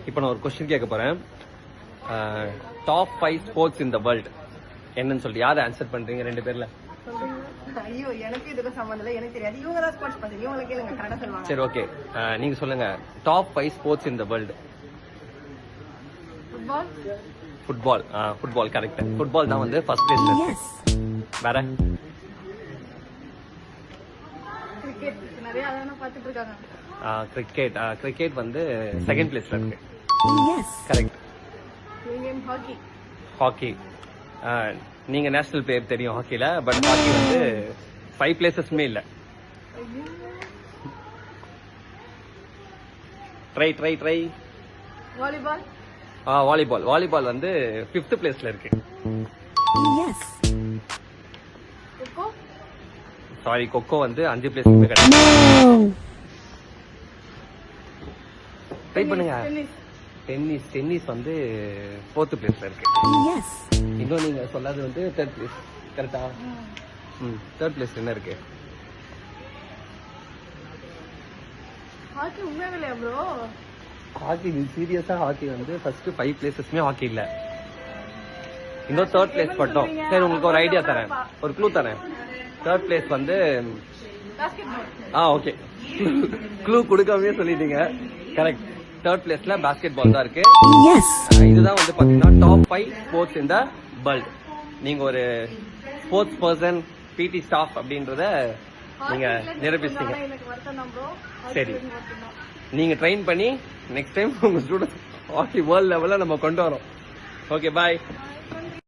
இப்போ நான் ஒரு கொஸ்டின் கேட்க போறேன். Top 5 sports in the world என்னன்னு சொல்லிட்டு யாரை ஆன்சர் பண்றீங்க ரெண்டு பேர்ல? ஐயோ எனக்கு இதுக்கு சம்பந்தம் இல்லை, எனக்கு தெரியாது. இவங்க தான் ஸ்போர்ட்ஸ் பண்றீங்க, இவங்களை கேளுங்க, கரெக்டா சொல்லுவாங்க. சரி ஓகே, நீங்க சொல்லுங்க. Top 5 sports in the world. Football. Football correct. Football தான் வந்து ஃபர்ஸ்ட் பிளேஸ்ல இருக்கு. வேற கிரிக்கெட் நிறைய அதான பாத்துட்டு இருக்காங்க. கிரிக்கெட் வந்து செகண்ட் பிளேஸ்ல இருக்கு. கரெக்ட். ஹாக்கி நீங்க நேஷனல் பிளேயர் தெரியும் ஹாக்கில, பட் ஹாக்கி வந்து 5 பிளேசஸ்மே இல்ல. ட்ரை. வாலிபால் வந்து 5th பிளேஸ்ல இருக்கு. சாரி, கொக்கோ வந்து 5 பிளேஸ்ல கிடையாது. ட்ரை பண்ணுங்க. டென்னிஸ் வந்து 4th பிளேஸ்ல இருக்கு. இன்னும் நீங்க சொல்லாது வந்து 3rd பிளேஸ். கரெக்டா? 3rd பிளேஸ்ல என்ன இருக்கு? ஹாக்கி உண்மையிலே ப்ரோ. ஹாக்கி சீரியஸா ஹாக்கி வந்து ஃபர்ஸ்ட் 5 பிளேசஸ்மே ஹாக்கி இல்ல. இன்னும் 3rd பிளேஸ் மட்டும். சரி, உங்களுக்கு ஒரு ஐடியா தரேன், ஒரு க்ளூ தரேன். 3rd பிளேஸ் வந்து ஓகே, க்ளூ கொடுக்காமயே சொல்லிட்டீங்க. கரெக்ட். 3rd பிளேஸ்ல பாஸ்கெட் பால் தான் இருக்கு. இதுதான் வந்து பாத்தீங்கன்னா top 5 sports in the world. நீங்க ஒரு ஸ்போர்ட்ஸ் பர்சன், பிடி ஸ்டாஃப் அப்படின்றத நீங்க நிரூபிச்சிட்டீங்க. சரி, நீங்க ட்ரெயின் பண்ணி நெக்ஸ்ட் டைம் உங்க ஸ்டூடெண்ட்ஸ் ஹாக்கி வேர்ல்ட் லெவல்ல நம்ம கொண்டு வரோம். ஓகே, பாய்.